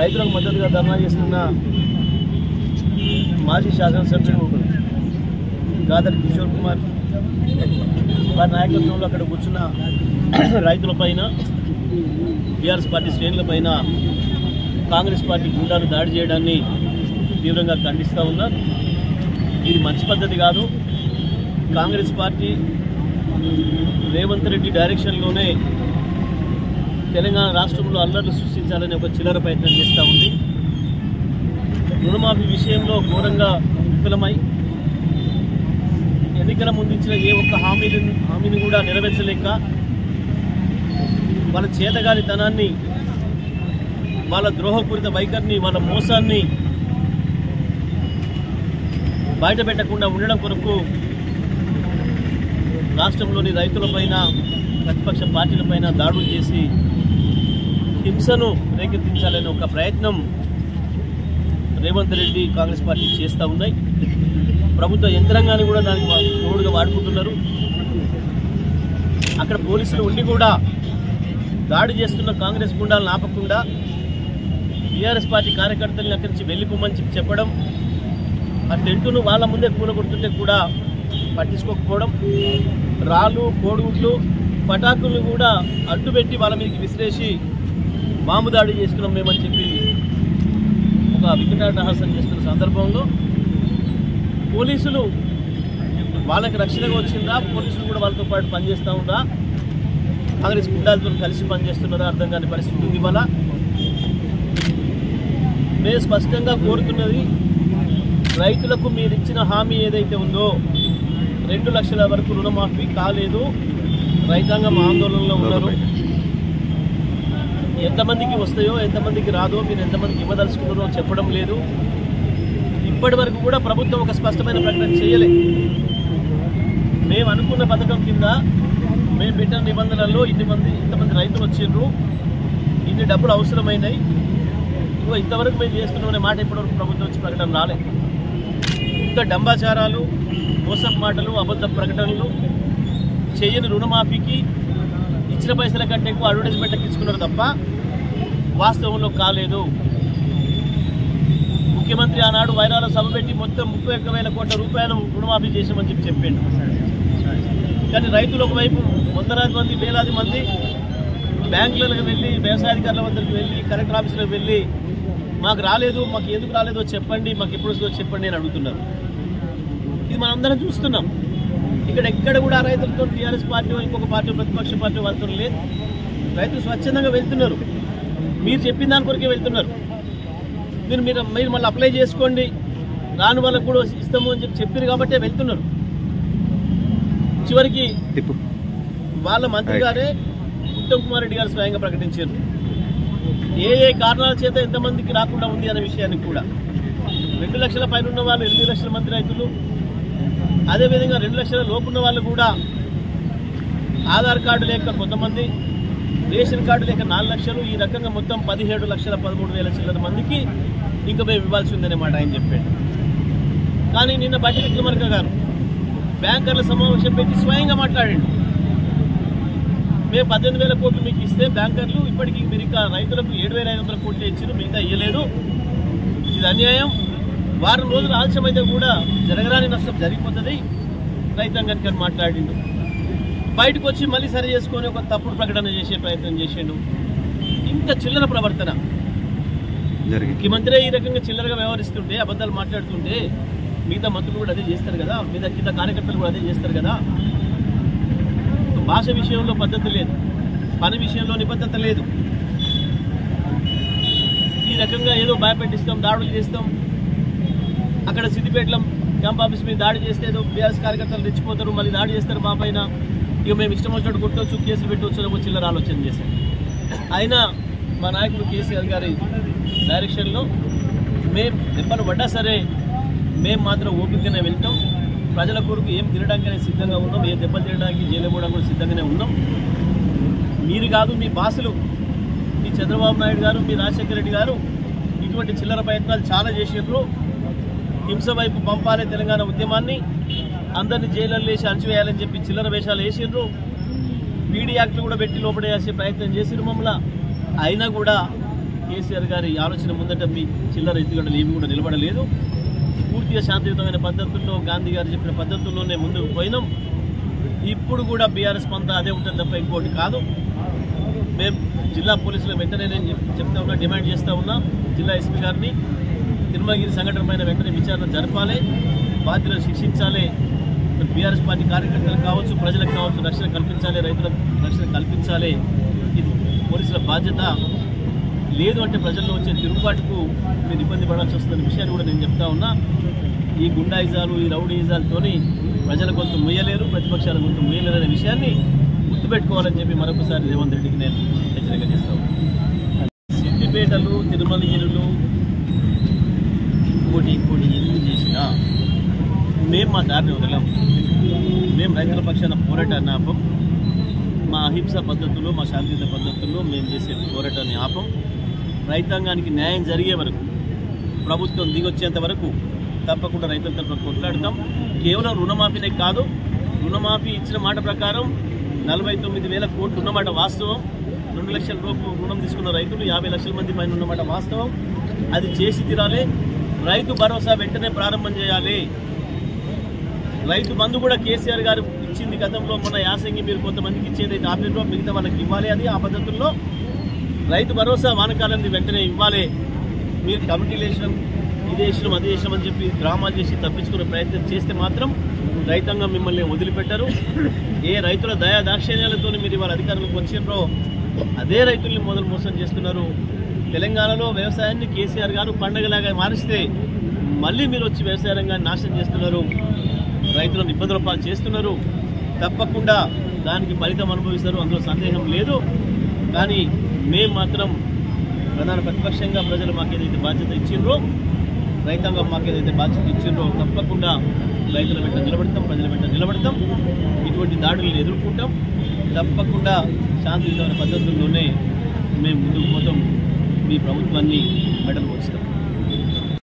రైతులకు మద్దతుగా ధర్నా చేస్తున్న మాజీ శాసనసభ్యుడు గాదర్ కిషోర్ కుమార్ వారి నాయకత్వంలో అక్కడ కూర్చున్న రైతులపైన టీఆర్ఎస్ పార్టీ శ్రేణులపైన కాంగ్రెస్ పార్టీ గుండాలు దాడి చేయడాన్ని తీవ్రంగా ఖండిస్తూ ఉన్నారు. ఇది మంచి పద్ధతి కాదు. కాంగ్రెస్ పార్టీ రేవంత్ రెడ్డి డైరెక్షన్లోనే తెలంగాణ రాష్ట్రంలో అల్లర్లు సృష్టించాలని ఒక చిల్లర ప్రయత్నం చేస్తూ ఉంది. రుణమాఫీ విషయంలో ఘోరంగా విఫలమై ఎన్నికల ముందు ఇచ్చిన ఏ ఒక్క హామీని కూడా నెరవేర్చలేక వాళ్ళ చేతగానితనాన్ని, వాళ్ళ ద్రోహపూరిత వైఖరిని, వాళ్ళ మోసాన్ని బయటపెట్టకుండా ఉండడం కొరకు రాష్ట్రంలోని రైతులపైన, ప్రతిపక్ష పార్టీలపైన దాడులు చేసి హింసను రేకెత్తించాలనే ఒక ప్రయత్నం రేవంత్ రెడ్డి కాంగ్రెస్ పార్టీ చేస్తూ ఉన్నాయి. ప్రభుత్వ యంత్రాంగాన్ని కూడా దానికి తోడుగా వాడుకుంటున్నారు. అక్కడ పోలీసులు ఉండి కూడా దాడి చేస్తున్న కాంగ్రెస్ గుండాలను ఆపకుండా టీఆర్ఎస్ పార్టీ కార్యకర్తలను అక్కడి నుంచి వెళ్ళిపోమని చెప్పడం, ఆ టెంటును వాళ్ళ ముందే కూలగొడుతుంటే కూడా పట్టించుకోకపోవడం, రాళ్ళు, కోడిగుడ్లు, పటాకులు కూడా అడ్డుపెట్టి వాళ్ళ మీదకి విసిరేసి బాంబు దాడి చేస్తున్నాం మేమని చెప్పి ఒక వికటాటహాసం చేస్తున్న సందర్భంలో పోలీసులు వాళ్ళకి రక్షణగా వచ్చిందా, పోలీసులు కూడా వాళ్ళతో పాటు పనిచేస్తూ ఉందా, కాంగ్రెస్ గుండాలతో కలిసి పనిచేస్తున్నారా అర్థం కాని పరిస్థితి ఉంది. ఇవాళ మేము స్పష్టంగా కోరుతున్నది, రైతులకు మీరు ఇచ్చిన హామీ ఏదైతే ఉందో 2 లక్షల వరకు రుణమాఫీ కాలేదు. రైతాంగం ఆందోళనలో ఉన్నారు. ఎంతమందికి వస్తాయో ఎంతమందికి రాదో, మీరు ఎంతమందికి ఇవ్వదలుచుకున్నారో చెప్పడం లేదు. ఇప్పటి వరకు కూడా ప్రభుత్వం ఒక స్పష్టమైన ప్రకటన చేయలేదు. మేము అనుకున్న పథకం కింద మేము పెట్టిన నిబంధనల్లో ఇంతమంది రైతులు వచ్చిండ్రు, ఇన్ని డబ్బులు అవసరమైనాయి, ఇగో ఇంతవరకు మేము చేస్తున్నామనే మాట ఇప్పటివరకు ప్రభుత్వం వచ్చి ప్రకటన రాలేదు. ఇంకా డంబాచారాలు, మోసం మాటలు, అబద్ధ ప్రకటనలు, చేయని రుణమాఫీకి ఇచ్చిన పైసల కంటే ఎక్కువ అడ్వర్టైజ్మెంట్కి ఇచ్చుకున్నారు తప్ప వాస్తవంలో కాలేదు. ముఖ్యమంత్రి ఆనాడు వైరాలో సభ పెట్టి మొత్తం 31,000 కోట్ల రూపాయలు రుణమాఫీ చేసామని చెప్పిండు. కానీ రైతులు ఒకవైపు వందలాది మంది, వేలాది మంది బ్యాంకులకు వెళ్ళి, వ్యవసాయాధికారుల వద్దకు వెళ్ళి, కలెక్టర్ ఆఫీసులకు వెళ్ళి మాకు రాలేదు, మాకు ఎందుకు రాలేదో చెప్పండి, మాకు ఎప్పుడు వస్తుందో చెప్పండి అని అడుగుతున్నారు. ఇది మనందరం చూస్తున్నాం. ఇక్కడ ఎక్కడ కూడా రైతులతో టీఆర్ఎస్ పార్టీ, ఇంకొక పార్టీ, ప్రతిపక్ష పార్టీ వాళ్ళతో లేదు. రైతులు స్వచ్ఛందంగా వెళ్తున్నారు. మీరు చెప్పిన దాని కొరకే వెళ్తున్నారు. మీరు మళ్ళీ అప్లై చేసుకోండి, రాని వాళ్ళకు కూడా ఇస్తాము అని చెప్పారు కాబట్టే వెళ్తున్నారు. చివరికి వాళ్ళ మంత్రి గారే ఉత్తమ్ కుమార్ రెడ్డి గారు స్వయంగా ప్రకటించారు ఏ కారణాల చేత ఎంతమందికి రాకుండా ఉంది అనే విషయాన్ని కూడా. 2 లక్షల పైన ఉన్న వాళ్ళు 8 లక్షల మంది రైతులు, అదేవిధంగా 2 లక్షల లోపు ఉన్న వాళ్ళు కూడా ఆధార్ కార్డు లేక కొంతమంది, రేషన్ కార్డు లేక 4 లక్షలు, ఈ రకంగా మొత్తం 17,13,000 చిల్లర మందికి ఇంకా మేము ఇవ్వాల్సి ఉందనే మాట ఆయన చెప్పాడు. కానీ నిన్న బట్టి విక్రమార్క గారు బ్యాంకర్ల సమావేశం పెట్టి స్వయంగా మాట్లాడాడు. మేము 18,000 కోట్లు మీకు ఇస్తే బ్యాంకర్లు ఇప్పటికీ మీరు ఇక రైతులకు 7,500 కోట్లు ఇచ్చారు, మిగతా ఇవ్వలేదు, ఇది అన్యాయం, వారం రోజులు ఆలస్యం అయితే కూడా జరగరాని నష్టం జరిగిపోతుంది రైతాంగానికి అని మాట్లాడిండు. బయటకు వచ్చి మళ్ళీ సరి చేసుకొని ఒక తప్పుడు ప్రకటన చేసే ప్రయత్నం చేసిండు. ఇంకా చిల్లర ప్రవర్తన. ముఖ్యమంత్రి ఈ రకంగా చిల్లరగా వ్యవహరిస్తుంటే, అబద్ధాలు మాట్లాడుతుంటే మిగతా మంత్రులు కూడా అదే చేస్తారు కదా, మిగతా కార్యకర్తలు కూడా అదే చేస్తారు కదా. భాష విషయంలో పద్ధతి లేదు, పని విషయంలో నిబద్ధత లేదు. ఈ రకంగా ఏదో భయపెట్టిస్తాం, దాడులు చేస్తాం. అక్కడ సిద్దిపేటలో క్యాంప్ ఆఫీస్ మీద దాడి చేస్తే ఏదో బీఆర్ఎస్ కార్యకర్తలు రెచ్చిపోతారు, మళ్ళీ దాడి చేస్తారు మా పైన, ఇక మేము ఇష్టం వచ్చినట్టు కొట్టవచ్చు, కేసులు పెట్టవచ్చు, ఒక చిల్లర ఆలోచన చేశాం. అయినా మా నాయకుడు కేసీఆర్ గారి డైరెక్షన్లో మేము దెబ్బలు పడ్డా సరే మేము మాత్రం ఓపికగానే వెళ్తాం. ప్రజల కొరకు ఏం తినడానికనే సిద్ధంగా ఉన్నాం, ఏ దెబ్బలు తినడానికి జైలు పోవడం కూడా సిద్ధంగానే ఉన్నాం. మీరు కాదు, మీ బాసులు, మీ చంద్రబాబు నాయుడు గారు, మీ రాజశేఖర రెడ్డి గారు ఇటువంటి చిల్లర ప్రయత్నాలు చాలా చేసినారు. హింస వైపు పంపాలి తెలంగాణ ఉద్యమాన్ని, అందరినీ జైలు వేసి అణచివేయాలని చెప్పి చిల్లర వేషాలు వేసిండ్రు. పీడీ యాక్ట్లు కూడా పెట్టి లోపడేసే ప్రయత్నం చేసిరు మమ్మల్ని. అయినా కూడా కేసీఆర్ గారి ఆలోచన ముందట మీ చిల్లర ఎత్తుగడలు ఏమి కూడా నిలబడలేదు. పూర్తిగా శాంతియుతమైన పద్ధతుల్లో గాంధీ గారు చెప్పిన పద్ధతుల్లోనే ముందుకు పోయినాం. ఇప్పుడు కూడా బీఆర్ఎస్ పంత అదే ఉంటుంది తప్ప ఇంకోటి కాదు. మేము జిల్లా పోలీసులు వెంటనే నేను చెప్తా ఉన్నా, డిమాండ్ చేస్తూ ఉన్నా జిల్లా ఎస్పీ గారిని, తిరుమలగిరి సంఘటన పైన వెంటనే విచారణ జరపాలి, బాధ్యులను శిక్షించాలి. బీఆర్ఎస్ పార్టీ కార్యకర్తలకు కావచ్చు, ప్రజలకు కావచ్చు రక్షణ కల్పించాలి, రైతులకు రక్షణ కల్పించాలి. ఇది పోలీసుల బాధ్యత. లేదు అంటే ప్రజల్లో వచ్చే తిరుగుబాటుకు మీరు ఇబ్బంది పడాల్సి వస్తున్న విషయాన్ని కూడా నేను చెప్తా ఉన్నా. ఈ గుండాయిజాలు, ఈ రౌడీయిజాలతోని ప్రజల గొంతు ముయ్యలేరు, ప్రతిపక్షాల గొంతు ముయ్యలేరు అనే విషయాన్ని గుర్తుపెట్టుకోవాలని చెప్పి మరొకసారి రేవంత్ రెడ్డికి నేను హెచ్చరిక చేస్తాను. సిద్దిపేటలు, తిరుమలగిరులు ఇంకోటి ఎందుకు చేసినా మేము మా దారిని వదలం. మేము రైతుల పక్షాన పోరాటాన్ని ఆపం. మా అహింసా పద్ధతుల్లో, మా శాంతియుత పద్ధతుల్లో మేము చేసే పోరాటాన్ని ఆపం. రైతాంగానికి న్యాయం జరిగే వరకు, ప్రభుత్వం దిగొచ్చేంత వరకు తప్పకుండా రైతుల తరఫున కొట్లాడతాం. కేవలం రుణమాఫీనే కాదు, రుణమాఫీ ఇచ్చిన మాట ప్రకారం 49,000 కోట్లు ఉన్నమాట వాస్తవం. 2 లక్షల రూపాయలు రుణం తీసుకున్న రైతులు 50 లక్షల మంది పైన ఉన్నమాట వాస్తవం. అది చేసి తీరాలి. రైతు భరోసా వెంటనే ప్రారంభం చేయాలి. రైతు బంధు కూడా కేసీఆర్ గారు ఇచ్చింది గతంలో. మొన్న యాసంగి మీరు కొంతమందికి ఇచ్చేది ఆపిలో మిగతా వాళ్ళకి ఇవ్వాలి. అది ఆ పద్ధతుల్లో రైతు భరోసా వానకాలంది వెంటనే ఇవ్వాలి. మీరు కమిటీలు వేసినాం, ఇది వేసినాం, అది వేసినాం అని చెప్పి డ్రామాలు చేసి తప్పించుకునే ప్రయత్నం చేస్తే మాత్రం రైతాంగం మిమ్మల్ని వదిలిపెట్టారు. ఏ రైతుల దయా దాక్షిణ్యాలతో మీరు ఇవాళ అధికారంలోకి వచ్చినారో అదే రైతుల్ని మోసం చేస్తున్నారు. తెలంగాణలో వ్యవసాయాన్ని కేసీఆర్ గారు పండగలాగా మారిస్తే మళ్ళీ మీరు వచ్చి వ్యవసాయ రంగాన్ని నాశనం చేస్తున్నారు, రైతులను ఇబ్బందుల పాలు చేస్తున్నారు. తప్పకుండా దానికి ఫలితం అనుభవిస్తారు, అందులో సందేహం లేదు. కానీ మేము మాత్రం ప్రధాన ప్రతిపక్షంగా ప్రజలు మాకేదైతే బాధ్యత ఇచ్చిండ్రో, రైతాంగం మాకేదైతే బాధ్యత ఇచ్చిండ్రో తప్పకుండా రైతుల వెంట నిలబడతాం, ప్రజల వెంట నిలబడతాం. ఇటువంటి దాడులను ఎదుర్కొంటాం. తప్పకుండా శాంతియుతమైన పద్ధతుల్లోనే మేము ముందుకు పోతాం. మీ ప్రభుత్వాన్ని మెడలు పోస్తాం.